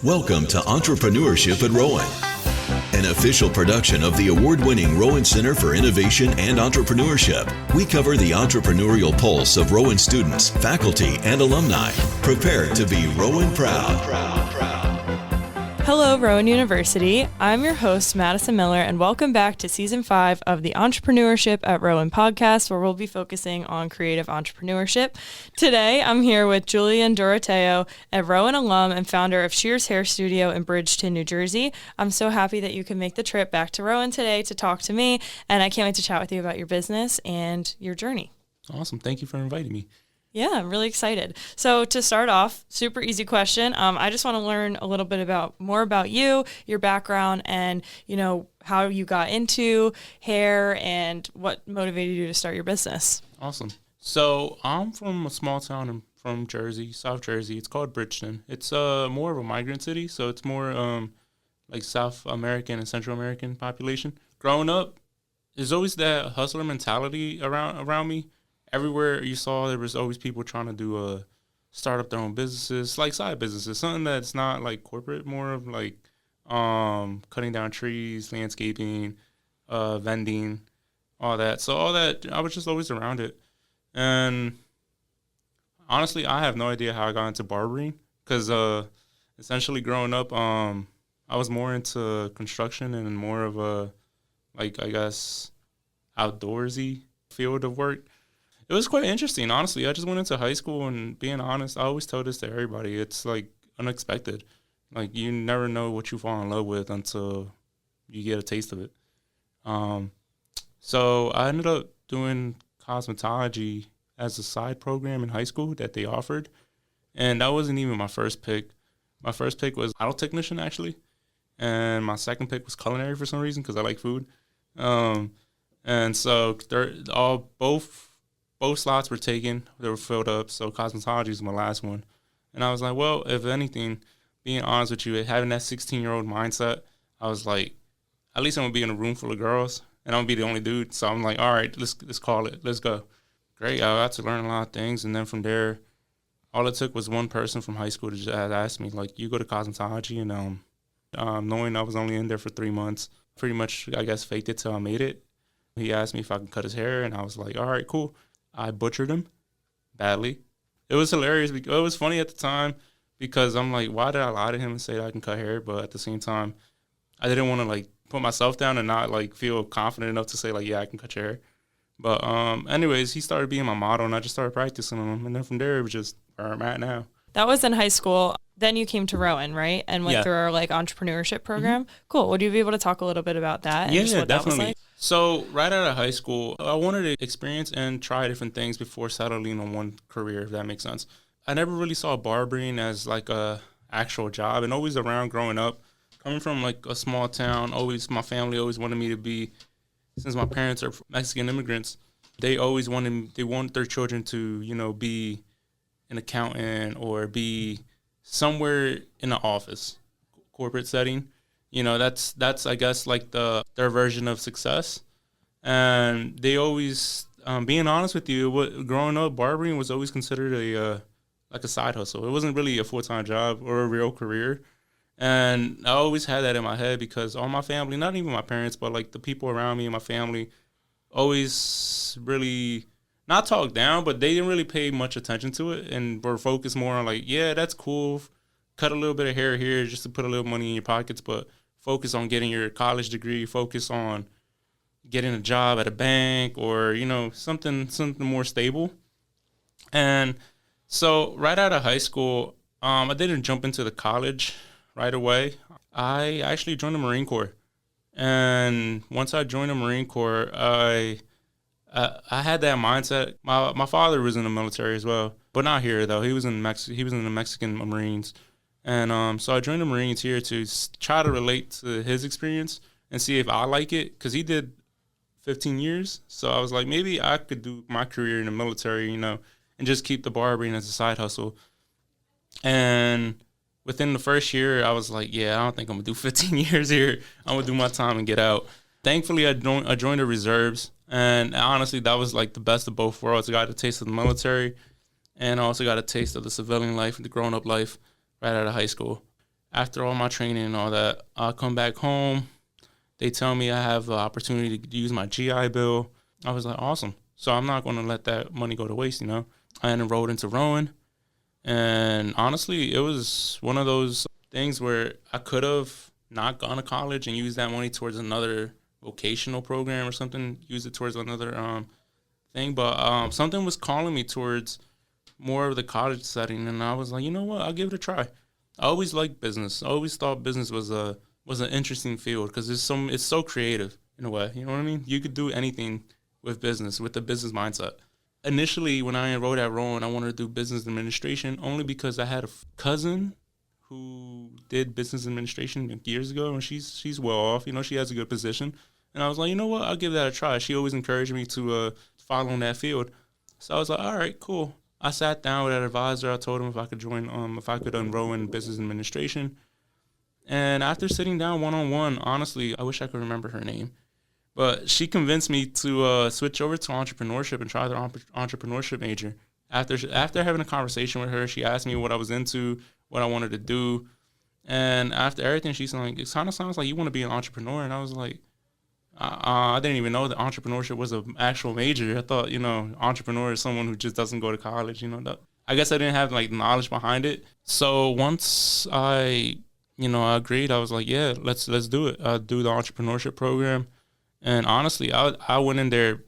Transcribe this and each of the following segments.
Welcome to Entrepreneurship at Rowan, an official production of the award-winning Rowan Center for Innovation and Entrepreneurship. We cover the entrepreneurial pulse of Rowan students, faculty, and alumni. Prepare to be Rowan proud. Hello, Rowan University. I'm your host, Madison Miller, and welcome back to Season 5 of the Entrepreneurship at Rowan podcast, where we'll be focusing on creative entrepreneurship. Today, I'm here with Julian Doroteo, a Rowan alum and founder of Shears Hair Studio in Bridgeton, New Jersey. I'm so happy that you can make the trip back to Rowan today to talk to me, and I can't wait to chat with you about your business and your journey. Awesome. Thank you for inviting me. Yeah, I'm really excited. So to start off, super easy question. I just want to learn a little bit more about you, your background, and how you got into hair and what motivated you to start your business. Awesome. So I'm from a small town from Jersey, South Jersey. It's called Bridgeton. It's more of a migrant city, so it's more like South American and Central American population. Growing up, there's always that hustler mentality around me. Everywhere you saw, there was always people trying to start up their own businesses, like side businesses, something that's not like corporate, more of like cutting down trees, landscaping, vending, all that. So all that, I was just always around it. And honestly, I have no idea how I got into barbering because essentially growing up, I was more into construction and more of a, like, I guess, outdoorsy field of work. It was quite interesting, honestly. I just went into high school, and being honest, I always tell this to everybody. It's, like, unexpected. Like, you never know what you fall in love with until you get a taste of it. So I ended up doing cosmetology as a side program in high school that they offered, and that wasn't even my first pick. My first pick was auto technician, actually, and my second pick was culinary for some reason because I like food. And so both slots were taken. They were filled up, so cosmetology was my last one. And I was like, well, if anything, being honest with you, having that 16-year-old mindset, I was like, at least I'm going to be in a room full of girls, and I'm going to be the only dude. So I'm like, all right, let's call it. Let's go. Great. I got to learn a lot of things. And then from there, all it took was one person from high school to just ask me, like, you go to cosmetology? And knowing I was only in there for 3 months, pretty much, I guess, faked it till I made it. He asked me if I could cut his hair, and I was like, all right, cool. I butchered him badly. It was hilarious. It was funny at the time because I'm like, why did I lie to him and say that I can cut hair? But at the same time, I didn't want to like put myself down and not like feel confident enough to say like, yeah, I can cut your hair. But anyways, he started being my model, and I just started practicing on him. And then from there, it was just where I'm at now. That was in high school. Then you came to Rowan, right? And went through our like entrepreneurship program. Mm-hmm. Cool. Would you be able to talk a little bit about that? And just what definitely. That was like? So right out of high school, I wanted to experience and try different things before settling on one career, if that makes sense. I never really saw barbering as like a actual job, and always around growing up, coming from like a small town, my family always wanted me to be, since my parents are Mexican immigrants, they want their children to, be an accountant or be somewhere in an office, corporate setting. That's I guess like their version of success. And they always, being honest with you, growing up, barbering was always considered a side hustle. It wasn't really a full-time job or a real career. And I always had that in my head because all my family, not even my parents, but like the people around me and my family, always really not talked down, but they didn't really pay much attention to it and were focused more on like, yeah, that's cool. Cut a little bit of hair here just to put a little money in your pockets, but focus on getting your college degree, focus on getting a job at a bank or, something more stable. And so right out of high school, I didn't jump into the college right away. I actually joined the Marine Corps. And once I joined the Marine Corps, I had that mindset. My father was in the military as well, but not here though. He was in the Mexican Marines. And so I joined the Marines here to try to relate to his experience and see if I like it, because he did 15 years. So I was like, maybe I could do my career in the military, and just keep the barbering as a side hustle. And within the first year, I was like, yeah, I don't think I'm going to do 15 years here. I'm going to do my time and get out. Thankfully, I joined the reserves. And honestly, that was like the best of both worlds. I got a taste of the military, and I also got a taste of the civilian life, the grown-up life right out of high school. after all my training and all that, I come back home. They tell me I have the opportunity to use my GI Bill. I was like, awesome. So I'm not going to let that money go to waste, you know. I enrolled into Rowan. And honestly, it was one of those things where I could have not gone to college and used that money towards another vocational program or something, use it towards another thing. But something was calling me towards more of the college setting. And I was like, you know what, I'll give it a try. I always liked business. I always thought business was an interesting field because it's so creative in a way. You know what I mean? You could do anything with business, with the business mindset. Initially, when I enrolled at Rowan, I wanted to do business administration only because I had a cousin who did business administration years ago, and she's well off. You know, she has a good position. And I was like, you know what? I'll give that a try. She always encouraged me to follow in that field. So I was like, all right, cool. I sat down with an advisor. I told him if I could enroll in business administration. And after sitting down one-on-one, honestly, I wish I could remember her name. But she convinced me to switch over to entrepreneurship and try the entrepreneurship major. After having a conversation with her, she asked me what I was into, what I wanted to do. And after everything, she's like, it kind of sounds like you want to be an entrepreneur. And I was like, I didn't even know that entrepreneurship was an actual major. I thought, you know, entrepreneur is someone who just doesn't go to college, you know. I guess I didn't have, like, knowledge behind it. So once I agreed, I was like, yeah, let's do it. I'll do the entrepreneurship program. And honestly, I went in there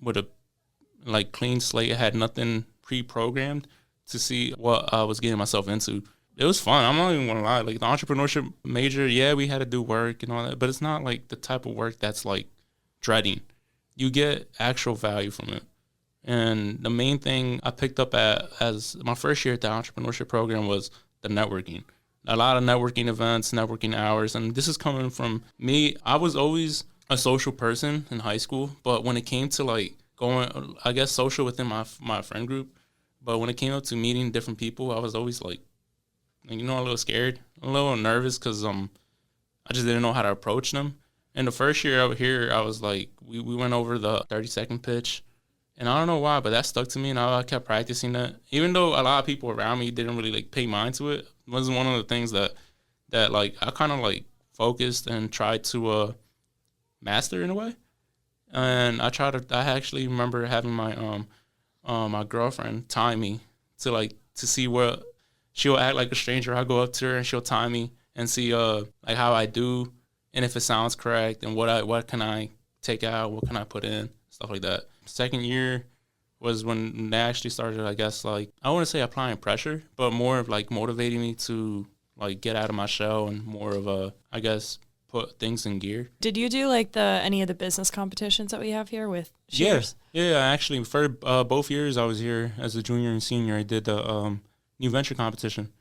with a clean slate. I had nothing pre-programmed to see what I was getting myself into. It was fun. I'm not even gonna lie. Like the entrepreneurship major, yeah, we had to do work and all that, but it's not like the type of work that's like dreading. You get actual value from it. And the main thing I picked up as my first year at the entrepreneurship program was the networking. A lot of networking events, networking hours, and this is coming from me. I was always a social person in high school, but when it came to like going, I guess, social within my friend group, but when it came up to meeting different people, I was always like, a little scared, a little nervous because I just didn't know how to approach them. And the first year out here, I was like, we went over the 30-second pitch, and I don't know why, but that stuck to me, and I kept practicing that. Even though a lot of people around me didn't really like pay mind to it, it wasn't one of the things that like I kind of like focused and tried to master in a way. And I actually remember having my my girlfriend time me to see where she'll act like a stranger. I'll go up to her and she'll time me and see like how I do and if it sounds correct and what can I take out, what can I put in, stuff like that. Second year was when they actually started, I guess, like, I wouldn't say applying pressure, but more of like motivating me to like get out of my shell and more of I guess, put things in gear. Did you do like any of the business competitions that we have here with Shears? Yeah. Actually, for both years I was here as a junior and senior, I did the new venture competition.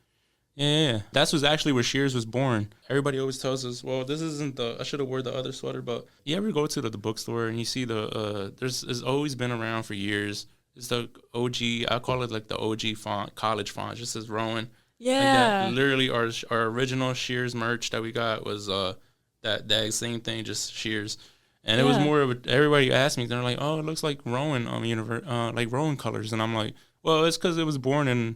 Yeah. That was actually where Shears was born. Everybody always tells us, well, this isn't I should have wore the other sweater, but you ever go to the bookstore and you see it's always been around for years. It's the OG, I call it like the OG font, college font. It just says Rowan. Yeah. Like literally our original Shears merch that we got was that same thing, just Shears. And it was more of everybody asked me, they're like, oh, it looks like Rowan like Rowan colors. And I'm like, well, it's because it was born in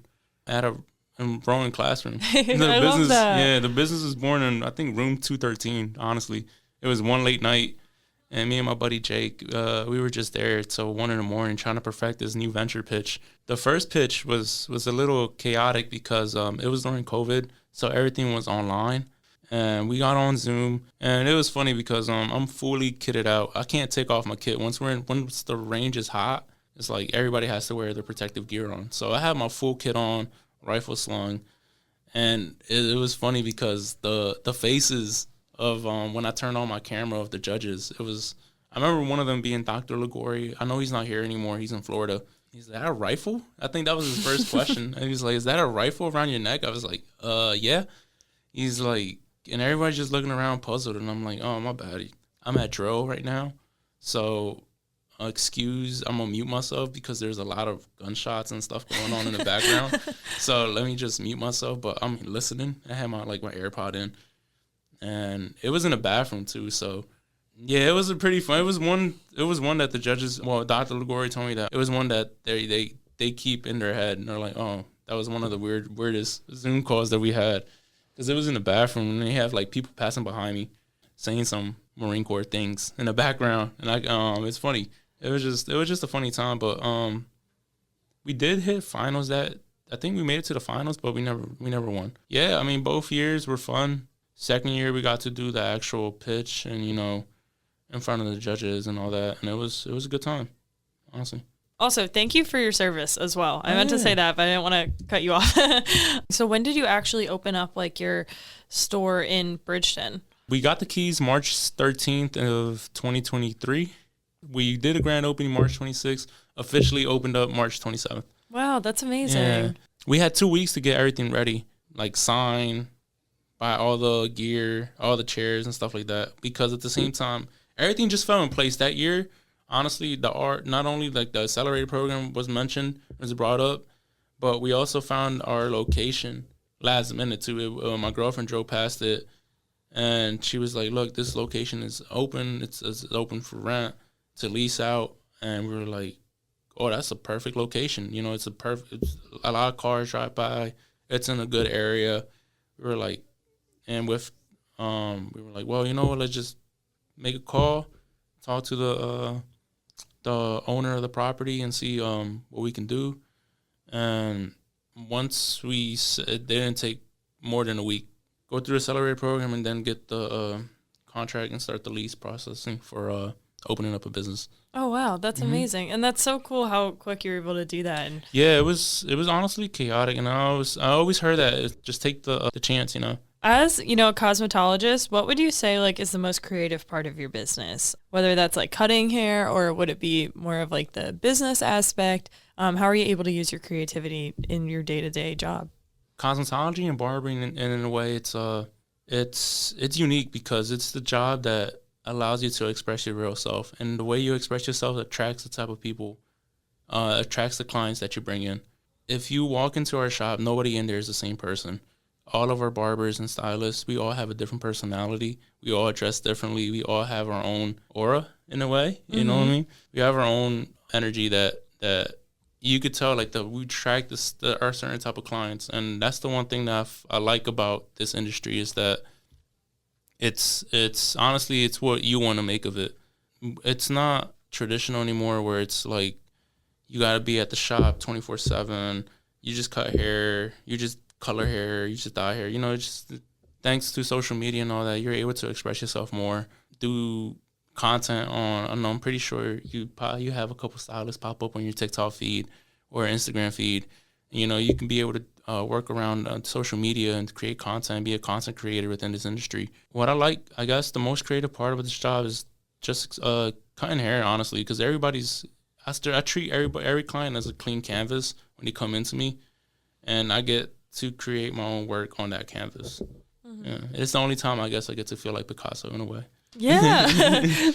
Rowan classroom. Love that. Yeah, the business was born in, I think, room 213, honestly. It was one late night, and me and my buddy Jake, we were just there till 1 a.m. trying to perfect this new venture pitch. The first pitch was a little chaotic because it was during COVID, so everything was online. And we got on Zoom, and it was funny because I'm fully kitted out. I can't take off my kit. Once the range is hot, it's like everybody has to wear their protective gear on. So I had my full kit on, rifle slung, and it was funny because the faces of when I turned on my camera of the judges, I remember one of them being Dr. Ligori. I know he's not here anymore. He's in Florida. He's like, that a rifle? I think that was his first question. And he's like, is that a rifle around your neck? I was like, yeah. He's like, and everybody's just looking around puzzled, and I'm like, oh, my bad. I'm at drill right now, so I'm gonna mute myself because there's a lot of gunshots and stuff going on in the background. So let me just mute myself, but I'm listening. I had my AirPod in, and it was in the bathroom too. So yeah, it was a pretty fun. It was one that the judges, well, Dr. Ligori told me that it was one that they keep in their head, and they're like, oh, that was one of the weirdest Zoom calls that we had. because it was in the bathroom and they have like people passing behind me saying some Marine Corps things in the background, and it's funny. It was just a funny time, but we did hit finals. That I think we made it to the finals, but we never won. Yeah, I mean, both years were fun. Second year we got to do the actual pitch and in front of the judges and all that, and it was a good time, honestly. Also, thank you for your service as well. I meant to say that, but I didn't want to cut you off. So when did you actually open up like your store in Bridgeton? We got the keys March 13th of 2023. We did a grand opening March 26th, officially opened up March 27th. Wow, that's amazing. Yeah. We had 2 weeks to get everything ready, like sign, buy all the gear, all the chairs and stuff like that, because at the same time, everything just fell in place that year. Honestly, the art, not only like the accelerator program was brought up, but we also found our location last minute too. My girlfriend drove past it, and she was like, "Look, this location is open. It's open for rent to lease out." And we were like, "Oh, that's a perfect location. It's it's a lot of cars drive by. It's in a good area." We were like, and we were like, well, you know what? Let's just make a call, talk to the owner of the property and see what we can do. And once it didn't take more than a week, go through the accelerator program and then get the contract and start the lease processing for opening up a business. Oh wow, that's amazing, and that's so cool how quick you were able to do that. And yeah, it was honestly chaotic, and I always heard that just take the chance, As, a cosmetologist, what would you say like is the most creative part of your business? Whether that's like cutting hair, or would it be more of like the business aspect? How are you able to use your creativity in your day-to-day job? Cosmetology and barbering, and in a way, it's unique because it's the job that allows you to express your real self, and the way you express yourself attracts the type of people, attracts the clients that you bring in. If you walk into our shop, nobody in there is the same person. All of our barbers and stylists, we all have a different personality. We all dress differently. We all have our own aura in a way. You know what I mean? We have our own energy that you could tell like that we attract our certain type of clients, and that's the one thing that I like about this industry is that it's honestly it's what you want to make of it. It's not traditional anymore where it's like you got to be at the shop 24/7. You just cut hair. You just color hair, you just dye hair. Just thanks to social media and all that, you're able to express yourself more, do content on, I know, I'm pretty sure you have a couple stylists pop up on your TikTok feed or Instagram feed. You can be able to work around social media and create content, be a content creator within this industry. What I like, I guess, the most creative part of this job is just cutting hair, honestly, because I treat every client as a clean canvas when they come into me, and I get to create my own work on that canvas. Yeah, it's the only time I guess I get to feel like Picasso in a way. Yeah,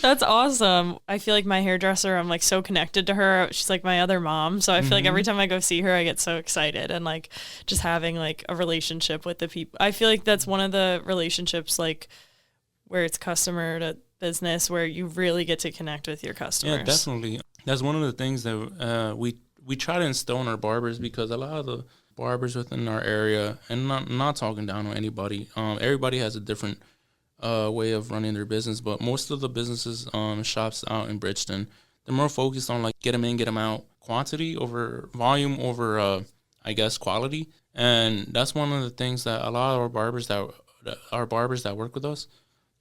that's awesome. I feel like my hairdresser, I'm like so connected to her. She's like my other mom. So I feel like every time I go see her, I get so excited, and like just having like a relationship with the people. I feel like that's one of the relationships like where it's customer to business, where you really get to connect with your customers. Yeah, definitely. That's one of the things that we try to instill in our barbers, because a lot of the barbers within our area, and not talking down on anybody, everybody has a different way of running their business, but most of the businesses, shops out in Bridgeton, they're more focused on like get them in, get them out, quantity over volume over I guess quality. And that's one of the things that a lot of our barbers that work with us,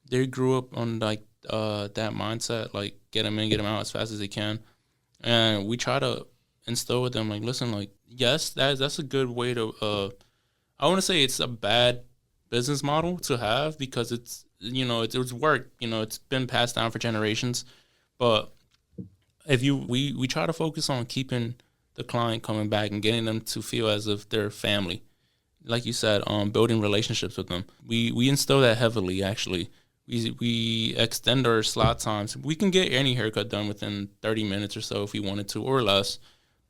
they grew up on like that mindset, like get them in, get them out as fast as they can. And we try to instill with them, like, listen, like, yes, that's a good way to, I want to say it's a bad business model to have, because it's, it's worked, it's been passed down for generations. But if we try to focus on keeping the client coming back and getting them to feel as if they're family. Like you said, building relationships with them. We instill that heavily, actually. We extend our slot times. We can get any haircut done within 30 minutes or so if we wanted to, or less.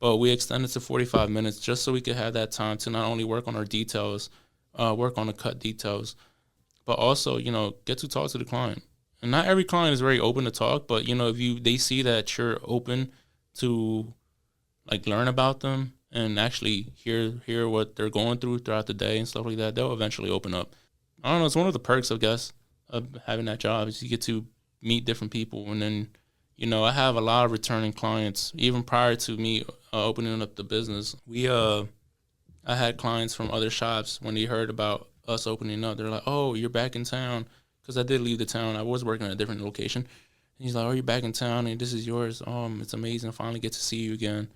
But we extended to 45 minutes just so we could have that time to not only work on our details, work on the cut details, but also, get to talk to the client. And not every client is very open to talk, but, if they see that you're open to, like, learn about them and actually hear what they're going through throughout the day and stuff like that, they'll eventually open up. I don't know, it's one of the perks, I guess, of having that job is you get to meet different people. And then, I have a lot of returning clients. Even prior to me opening up the business, I had clients from other shops when they heard about us opening up. They're like, "Oh, you're back in town," because I did leave the town. I was working at a different location. And he's like, "Oh, you're back in town, and this is yours. It's amazing. I finally get to see you again."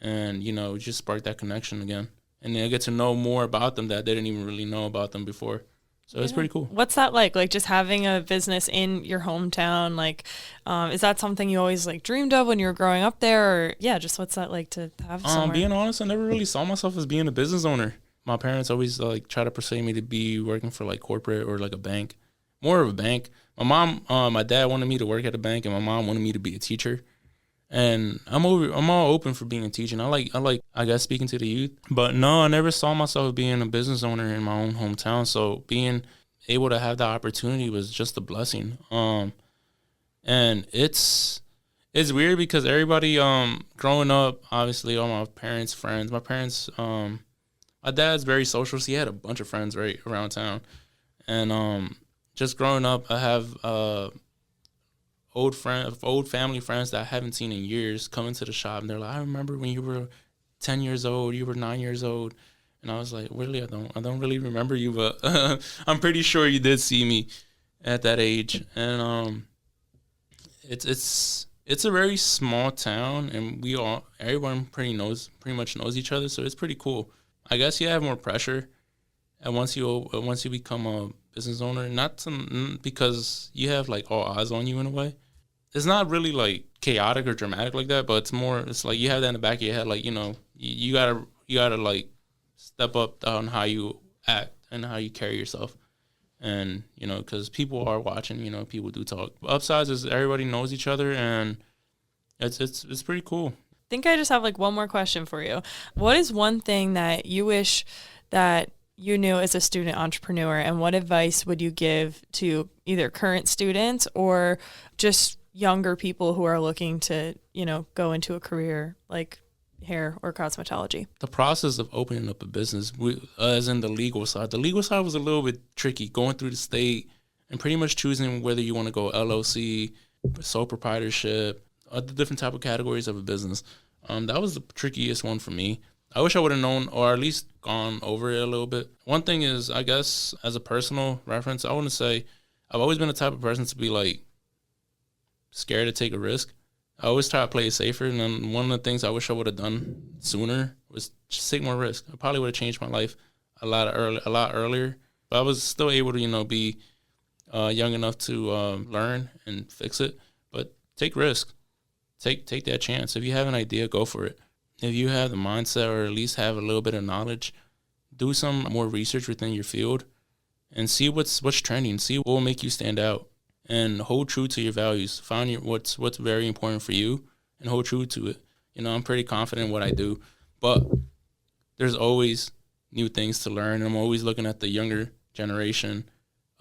And, just spark that connection again. And then I get to know more about them that they didn't even really know about them before. So it's pretty cool. What's that like? Like just having a business in your hometown, like, is that something you always like dreamed of when you were growing up there? Or just what's that like to have somewhere? Being honest, I never really saw myself as being a business owner. My parents always like try to persuade me to be working for like corporate or like a bank, more of a bank. My dad wanted me to work at a bank, and my mom wanted me to be a teacher. And I'm all open for being a teacher. I like I guess speaking to the youth. But no, I never saw myself being a business owner in my own hometown. So being able to have that opportunity was just a blessing. And it's weird because everybody growing up, obviously all my parents' friends. My parents, my dad's very social, so he had a bunch of friends right around town. And just growing up, I have old family friends that I haven't seen in years coming to the shop, and they're like, "I remember when you were 10 years old, you were 9 years old." And I was like, "Really? I don't really remember you, but I'm pretty sure you did see me at that age." And it's a very small town, and everyone pretty much knows each other, so it's pretty cool. I guess you have more pressure, and once you become a business owner, because you have like all eyes on you in a way. It's not really like chaotic or dramatic like that, but it's like you have that in the back of your head, like, you gotta like step up on how you act and how you carry yourself. And, because people are watching, people do talk. Upsides is everybody knows each other, and it's pretty cool. I think I just have like one more question for you. What is one thing that you wish that you knew as a student entrepreneur, and what advice would you give to either current students or just younger people who are looking to, go into a career like hair or cosmetology? The process of opening up a business, as in the legal side. The legal side was a little bit tricky, going through the state and pretty much choosing whether you want to go LLC, sole proprietorship, the different type of categories of a business. That was the trickiest one for me. I wish I would have known, or at least gone over it a little bit. One thing is, I guess, as a personal reference, I want to say I've always been the type of person to be like scared to take a risk. I always try to play it safer, and then one of the things I wish I would have done sooner was just take more risk. I probably would have changed my life a lot earlier, but I was still able to be young enough to learn and fix it. But take risk, take that chance. If you have an idea, go for it. If you have the mindset, or at least have a little bit of knowledge, do some more research within your field and see what's trending. See what will make you stand out, and hold true to your values. Find what's very important for you and hold true to it. I'm pretty confident in what I do, but there's always new things to learn. I'm always looking at the younger generation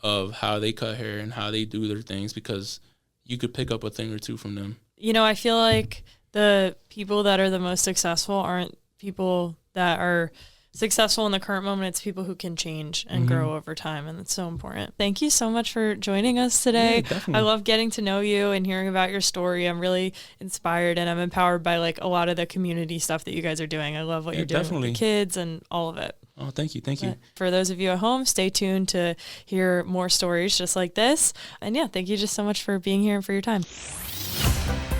of how they cut hair and how they do their things, because you could pick up a thing or two from them. I feel like the people that are the most successful aren't people that are successful in the current moment. It's people who can change and grow over time, and it's so important. Thank you so much for joining us today. Yeah, I love getting to know you and hearing about your story. I'm really inspired, and I'm empowered by like a lot of the community stuff that you guys are doing. I love what you're doing with the kids and all of it. Oh, thank you. Thank you. For those of you at home, stay tuned to hear more stories just like this. And thank you just so much for being here and for your time.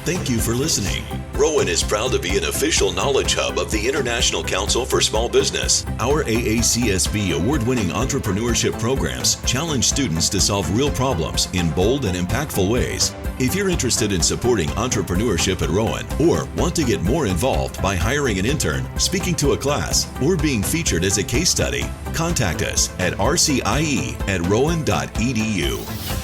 Thank you for listening. Rowan is proud to be an official knowledge hub of the International Council for Small Business. Our AACSB award-winning entrepreneurship programs challenge students to solve real problems in bold and impactful ways. If you're interested in supporting entrepreneurship at Rowan, or want to get more involved by hiring an intern, speaking to a class, or being featured as a case study, contact us at rcie@rowan.edu.